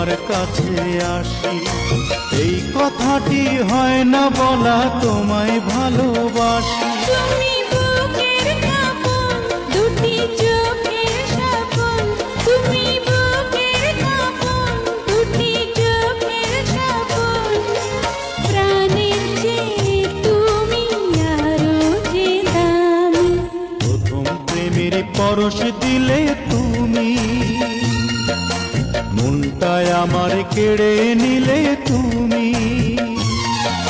তোমার কাছে আসি। এই কথাটি হয় না বলা, তোমায় ভালোবাসি। তুমি বুকের কাঁপন, দুটি চোখের স্বপন। তুমি বুকের কাঁপন, দুটি চোখের স্বপন। প্রাণের চেয়ে তুমি আরো যে দামি। প্রথম প্রেমের পরশ দিলে তুমি, মনটায় আমার কেড়ে নিলে তুমি।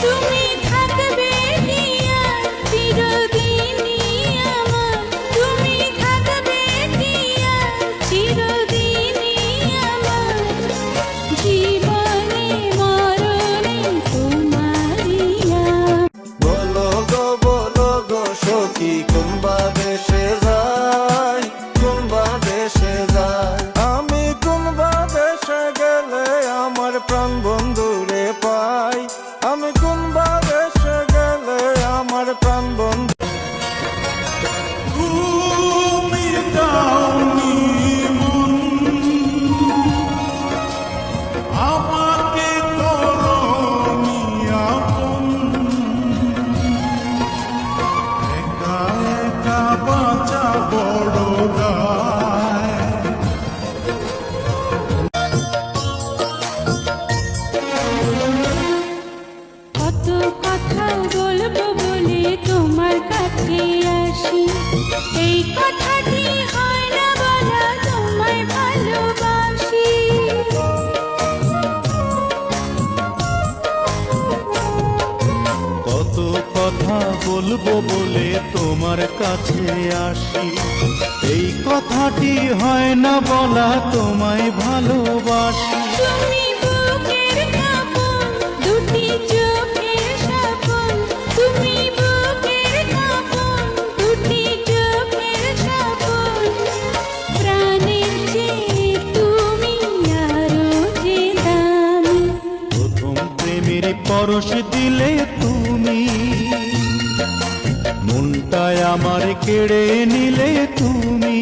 তুমি থাকবে দিয়া চিরদিনই আমার। তুমি থাকবে দিয়া চিরদিনই আমার। জীবনে মরণে তোমারই আমার। বলো গো সখী, কোনবা দেশে যাই, কোনবা দেশে যাই। আমি কোনবা দেশে গেলে আমার প্রাণ বন্ধুরে পাই। আমি কোনবা দেশে গেলে আমার প্রাণ বন্ধু। তুমি দাওনি মন, আমাকে করনি আপন। একা একা বাঁচা বড় দায়। কত কথা বলবো বলে তোমার কাছে আসি। এই কথাটি হয় না বলা, তোমায় ভালোবাসি। কত কথা বলবো বলে তোমার কাছে আসি। এই কথাটি হয় না বলা, তোমায় ভালোবাসি। তুমি বুকের কাঁপন, দুটি চোখের স্বপন। তুমি বুকের কাঁপন, দুটি চোখের স্বপন। প্রাণের চেয়ে তুমি আরো যে দামি। প্রথম প্রেমের পরশ দিলে তুমি, মনটায় আমার কেড়ে নিলে তুমি।